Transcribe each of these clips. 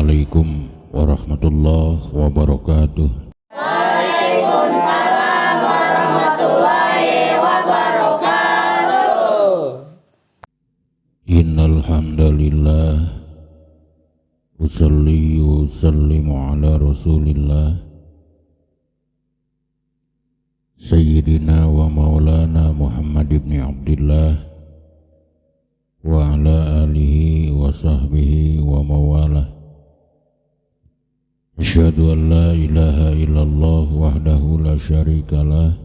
Assalamualaikum warahmatullahi wabarakatuh. Waalaikumsalam warahmatullahi wabarakatuh. Innal hamdalillah usalli wa usallimu ala Rasulillah Sayyidina wa maulana Muhammad ibn Abdillah wa ala alihi wa sahbihi wa mawalah. Asyhadu an la ilaha illallah wahdahu la syarikalah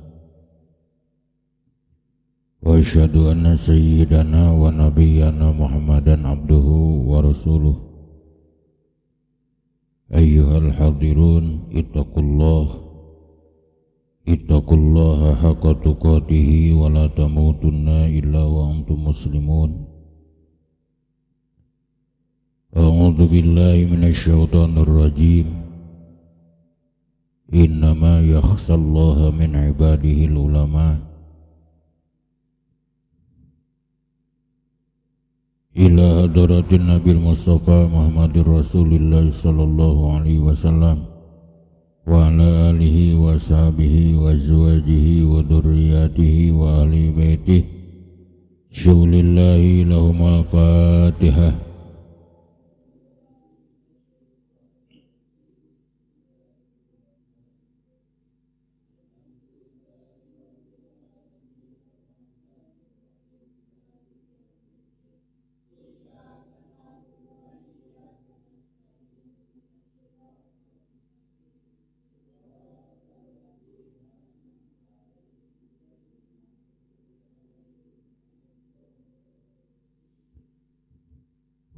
wa asyhadu anna sayyidana wa nabiyyana Muhammadan abduhu wa rasuluh. Ayyuhal hadirun ittaqullaha haqqa tuqatih wa la tamutunna illa wa antum muslimun. A'udzu billahi minasy syaithanir rajim. Innama yakhshallaha min ibadihil ulama. Ila hadratin Nabil Mustafa Muhammadir Rasulillah sallallahu alaihi wasallam wa ala alihi wa sahbihi wa azwajihi wa dzurriyyatihi wa ahli baitihi. Syaulillahi lahumul Fatihah.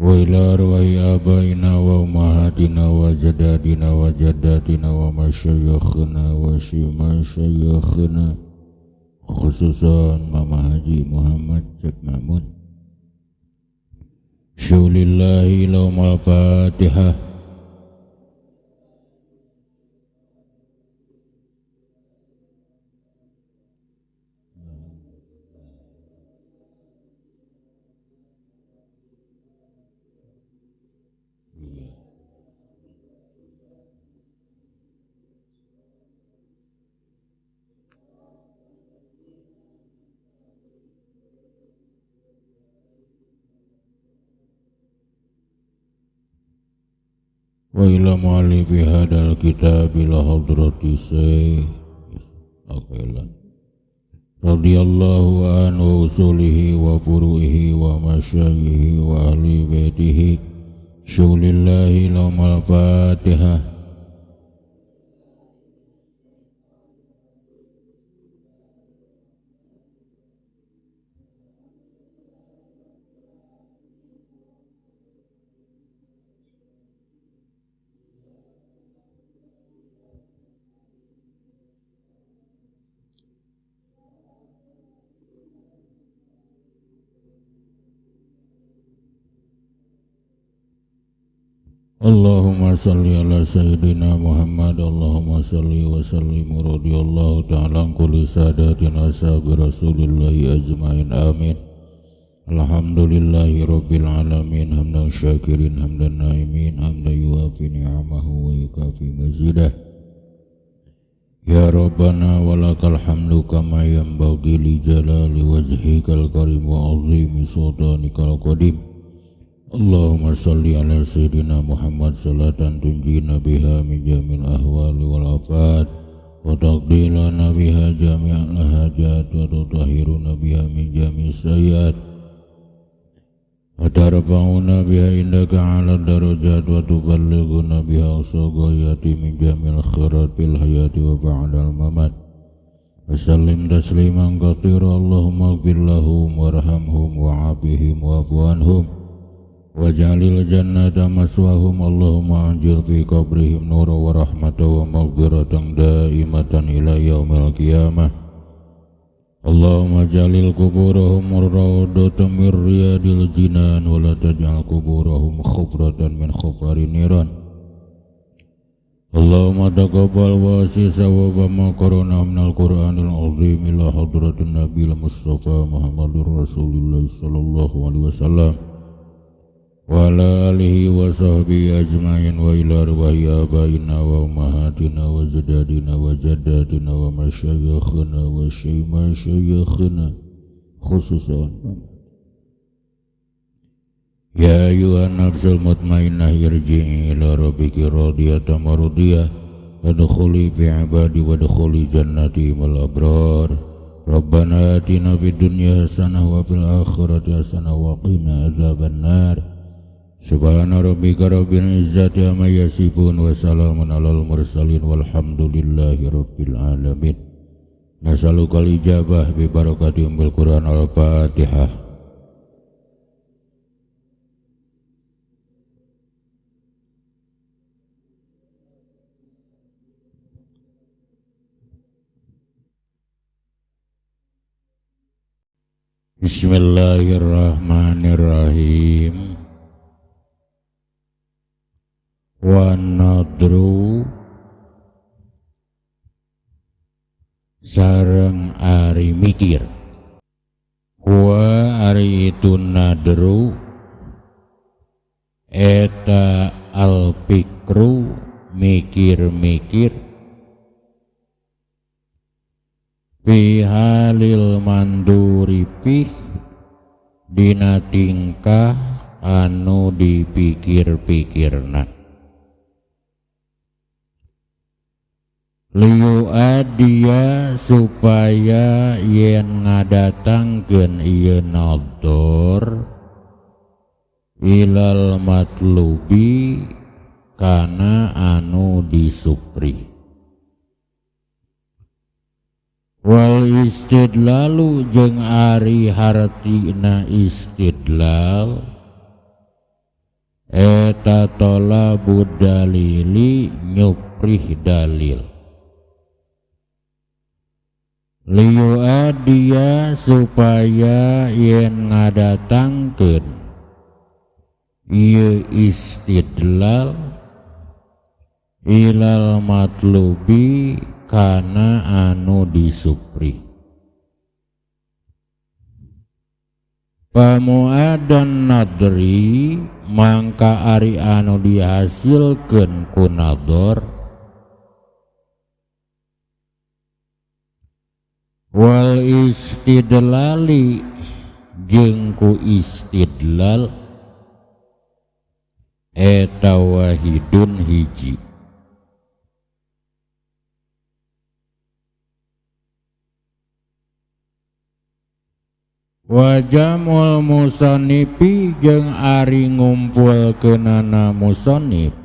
Wa ila arwahi abaina wa ummahatina wa jadadina wa jaddatina wa masyayikhina wa masyayikhina, khususan Mama Haji Muhammad Cek Mamun. Syaulillahi lahumul Fatihah. Wa ila mu'allifi hadal kitab ila hadrati Syekh radhiyallahu anhu usulihi wa furu'ihi wa masyayikhi wa ahli baitihi. Syaulillahi lahumul Fatihah. Allahumma salli ala Sayyidina Muhammad. Allahumma salli wa sallim radhiyallahu ta'ala an kulli sadatina ashabi Rasulillahi ajmain. Amin. Alhamdulillahi rabbil alamin. Hamdan syakirin hamdan naimin, hamdan yuwafi ni'amahu wa yukafi mazidah. Ya Rabbana walakal hamdu kama yanbaghi li jalali wajhikal karim wa azimi sultanikal qadim. Allahumma salli ala Sayyidina Muhammad salatan tunjina biha min jamil ahwali wal afat wa taqdilana biha jami'al hajat wa tutahhiruna biha min jami'is sayyiat wa tarfa'una biha indaka ala darajat wa tuballighuna biha usagayati min jamil khairat fil hayati wa ba'dal mamat. Wa sallim tasliman katsira. Allahumma ighfir lahum warhamhum wa'afihim wa'fu anhum waj'alil jannata maswahum. Allahumma anjil fi qabrihim nura wa rahmata wa maghfiratan daimatan ila yaumil qiyamah. Allahumma jalil kuburahum rawdatan min riyadil jinan wa la taj'al kuburahum khufratan min khufari niran. Allahumma taqabbal wa sisa wa ma qarana minal Qur'anil azim ila hadratin Nabil Mustafa Muhammadur Rasulullah sallallahu alaihi wasallam. wa ala alihi wa sahbihi ajma'in wa ila arwahi abaina wa ummahatina wa ajdadina wa jaddatina wa masyayikhina wa masyayikhina khususan ya ayyuhan nafsul mutmainnah irji'i ila rabbiki radiyatan mardiyah wadkhuli fi ibadi wadkhuli jannati wal abrar rabbana atina fid dunya hasanah wa fil akhirati hasanah wa qina adzabannar subhana rabbika rabbil izzati amma yasifun wa salamun alal mursalin walhamdulillahi rabbil alamin. Nasalukal ijabah bi barakati ummil Qur'an al-Fatihah. Bismillahirrahmanirrahim. Wa nadru sareng ari mikir. Wa ari itu nadru eta al-fikru mikir-mikir fi halil manduri pih dina tingkah anu dipikir-pikirna liu adia supaya yen ngadatangkeun ieu nador ilal matlubi kana anu disupri wal istidlalu jeung ari hartina istidlal eta tolabud dalili nyuprih dalil liu adia supaya yen ngadatangkeun ieu istidlal ilal matlubi kana anu disupri pamuadan nadri mangka ari anu dihasilkeun ku nador wal istidlali jeung ku istidlal eta wahidun hiji wajamul musanipi jeung ari ngumpulkeunana musannif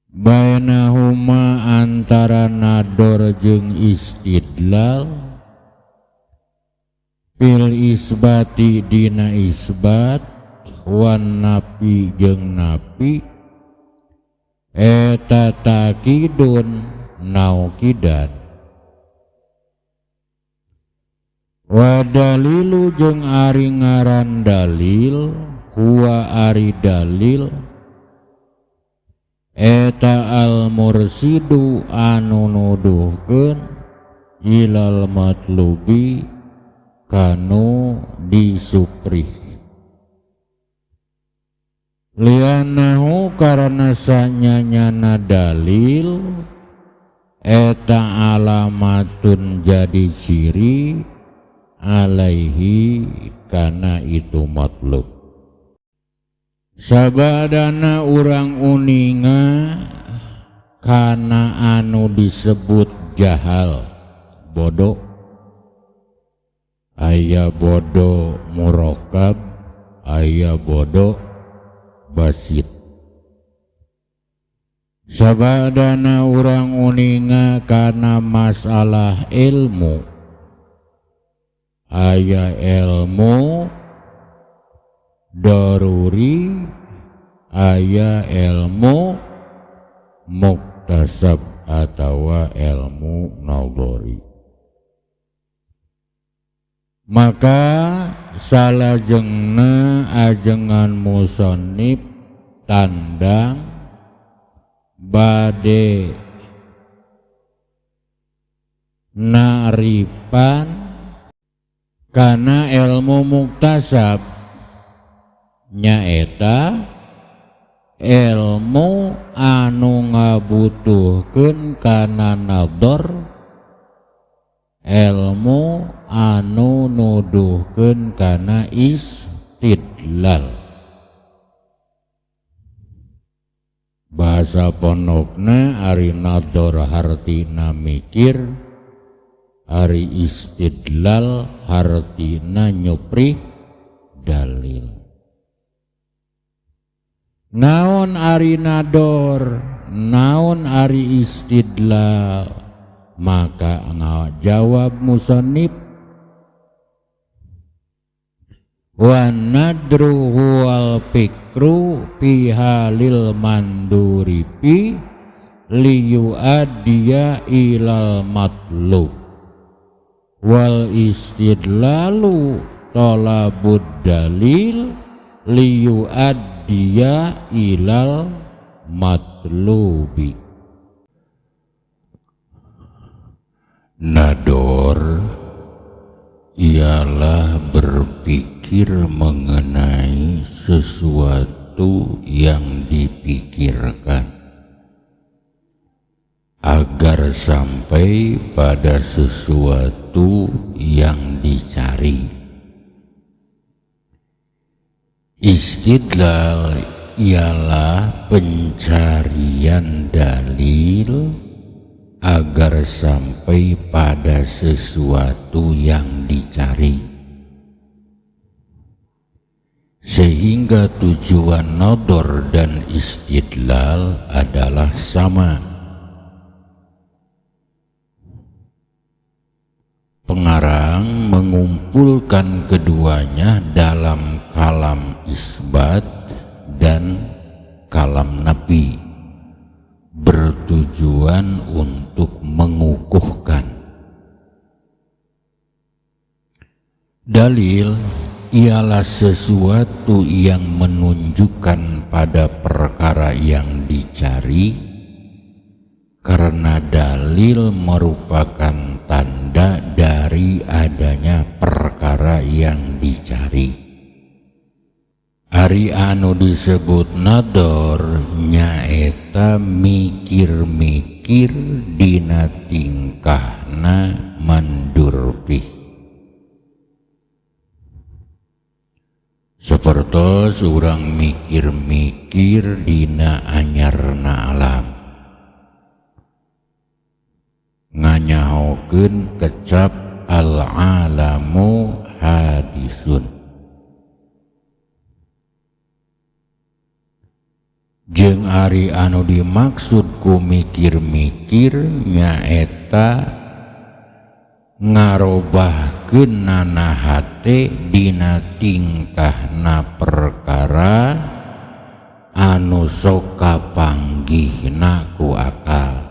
bainahuma antara nador jeung istidlal fil isbati dina isbat wan nafi jeung nafi eta takidun naukidan wa dalilu jeung ari ngaran dalil huwa ari dalil eta al mursidu anu nuduhkeun ilal matlubi kanu disuprih lianahu karana sanyanyana dalil eta alamatun jadi ciri alaihi kana itu matlub sabadana urang uninga kana anu disebut jahal bodoh aya bodoh murakkab aya bodoh basit sabadana urang uninga kana masalah ilmu aya ilmu daruri aya ilmu muktasab atawa ilmu nagori maka salajengna ajengan musannif tandang bade naripan karena ilmu muktasab nyaeta ilmu anu ngabutuhkeun kana nador, ilmu anu nuduhkeun kana istidlal. Bahasa pondokna ari nador hartina mikir, ari istidlal hartina nyupri dalil. Naon ari nador, naon ari istidlal, maka ngajawab musannif, wa nadru huwal fikru fi halil manduripi liyu'addiya ilal matlub wal istidlalu talabud dalil liyu'addiya ilal matlubi. Nador ialah berpikir mengenai sesuatu yang dipikirkan agar sampai pada sesuatu yang dicari. Istidlal ialah pencarian dalil agar sampai pada sesuatu yang dicari, sehingga tujuan nador dan istidlal adalah sama. Pengarang mengumpulkan keduanya dalam kalam isbat dan kalam nafi, bertujuan untuk mengukuhkan. Dalil ialah sesuatu yang menunjukkan pada perkara yang dicari, karena dalil merupakan tanda dari adanya perkara yang dicari. Ari anu disebut nador nyaeta mikir-mikir dina tingkahna mandurpih. Sapertos urang mikir-mikir dina anyarna alam, nganyahokeun kecap al-alamu hadisun. Jeung ari anu dimaksud ku mikir-mikir nyaeta ngarobahkeun nanahate dina tingkahna perkara anu sok kapanggihna ku akal.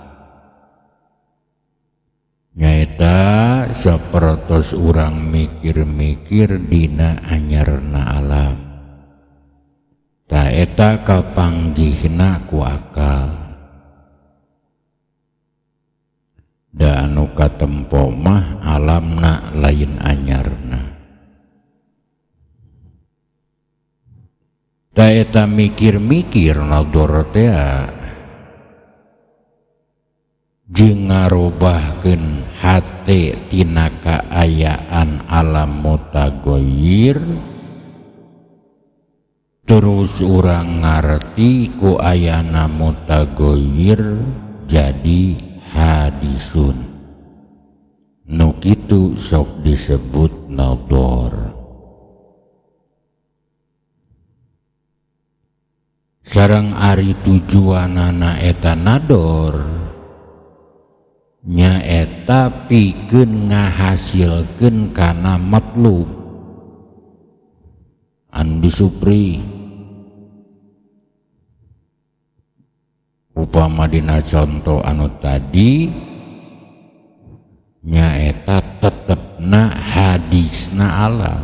Nyaeta sapertos urang mikir-mikir dina anyarna alam, ta eta kapanggihna ku akal. Da anu katempo mah alamna lain anyarna. Ta eta mikir-mikir nador teh jeung ngarobahkeun hate tina kaayaan alam mutagoyir, terus urang ngarti ku ayana mutagoyir jadi hadisun. Nu kitu sok disebut nador. Sareng ari tujuanana eta nador nyaeta pikeun ngahasilkeun kana matlub anu disupri. Upama dina contoh anu tadi nyaeta tetepna hadisna alam,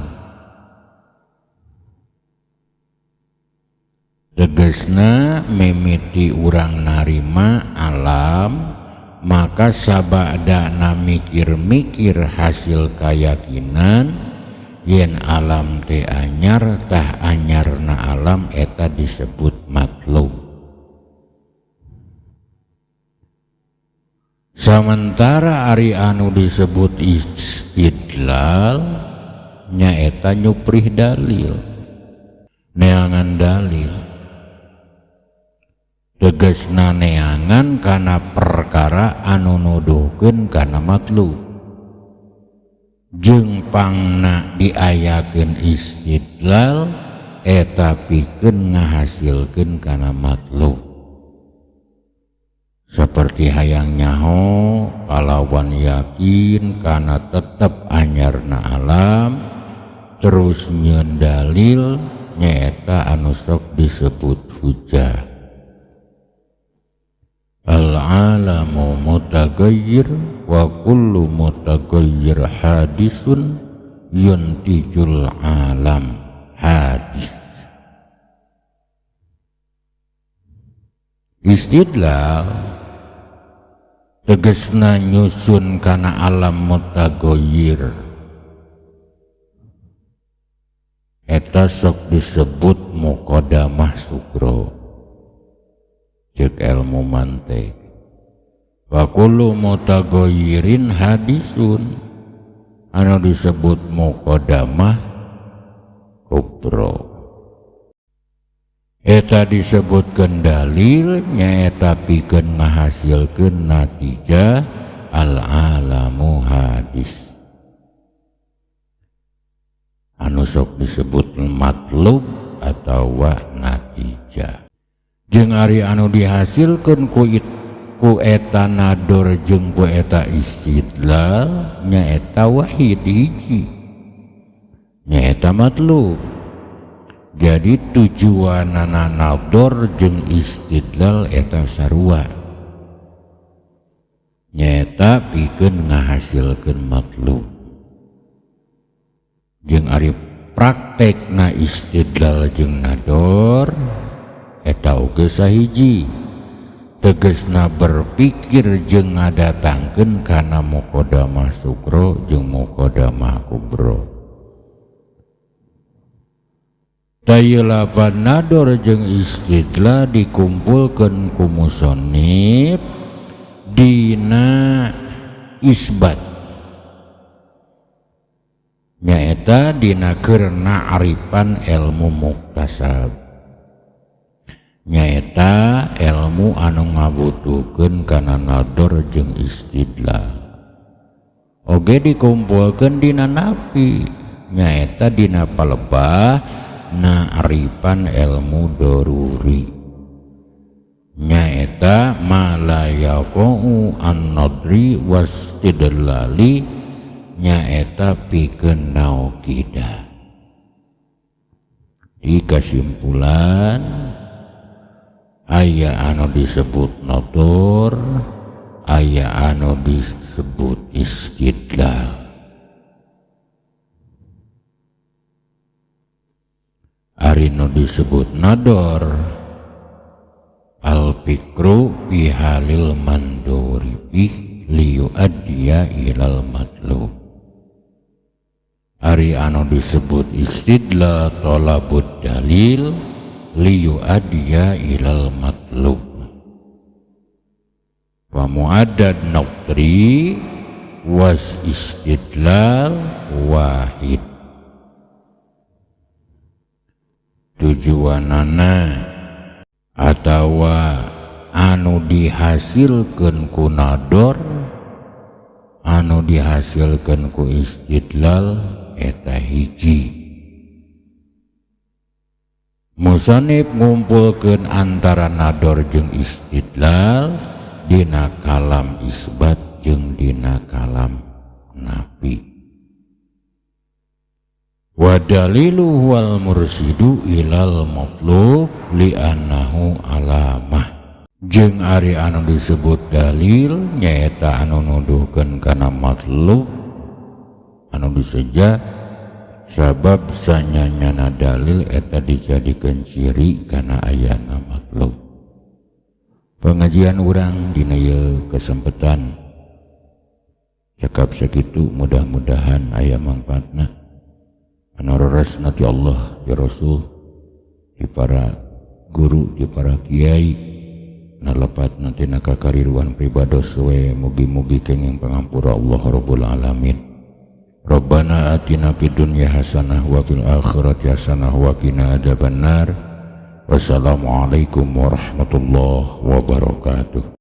tegasna mimiti urang narima alam, maka sabadana mikir-mikir hasil keyakinan yen alam teh anyar tah anyarna alam eta disebut matlub. Sementara ari anu disebut istidlal nyaeta nyuprih dalil, neangan dalil, tegasna neangan kana perkara anu nuduhkeun kana matlub. Jeung pangna diayakeun istidlal eta pikeun ngahasilkeun kana matlub. Seperti hayang nyaho kalawan yakin kana tetep anyarna alam, terus nyieun dalil nyaeta anu sok disebut hujjah. Al-alamu mutagayyir wa kullu mutagayyir hadisun yuntijul alam hadis. Istidlal tegasna nyusun kana alam mutagayyir eta sok disebut muqaddamah sugro cek ilmu mantek. Wa kullu mutagayyirin hadisun anu disebut muqaddamah kubro eta disebutkeun dalil nyaeta pikeun ngahasilkeun natijah al-alamu hadis anu sok disebut matlub atawa natijah. Jeung ari anu dihasilkeun ku eta nador jeung ku eta istidlal nyaeta wahid hiji nyaeta matlub. Jadi tujuanana nador jeung istidlal eta sarua nyaeta pikeun ngahasilkeun matlub. Jeung ari praktekna istidlal jeung nador eta oge sahiji, tegasna berpikir jeung ngadatangkeun kana muqaddamah sugro jeung muqaddamah kubro. Daya lapan nador jeung istidlal dikumpulkeun ku musannif dina isbat nyaeta dina keur na'rifan ilmu muktasab nyaeta ilmu anu ngabutuhkeun kana nador jeung istidlal. Oge dikumpulkeun dina napi nyaeta dina palebah na'rifan ilmu daruri nyaeta ma la yaqa'u an-nadri wastidlali nyaeta pikeun nauqidah. Di kesimpulan aya anu disebut nador, aya anu disebut istidlal. Ari nu disebut nador al-fikru fi halil manduri bih liyuaddiya ilal matlub. Ari anu disebut istidlal tolabud dalil liyuaddiya ilal matlub. Wa mu'addad naqri was istidlal wahid. Tujuanana atawa anu dihasilkeun ku nador anu dihasilkeun ku istidlal eta hiji. Musannif ngumpulkeun antara nador jeung istidlal dina kalam isbat jeung dina kalam nafi. Wa dalilu wal mursidu ilal matlub li'annahu alamah. Jeung ari anu disebut dalil nyaeta anu nuduhkeun kana matlub anu diseja sabab sanyanyana dalil eta dijadikeun ciri kana ayana matlub. Pengajian urang dina ieu kesempatan cekap sakitu, mudah-mudahan aya mangpaatna. anaroras nati Allah ya Rasul di para guru di para kiai nalepat nanti nakakariruan pribados we mugi-mugi kenging pangampura Allah Rabbul Alamin. Rabbana atina fid dunya hasanah wa fil akhirati hasanah wa qina adzabannar. Wassalamualaikum warahmatullahi wabarakatuh.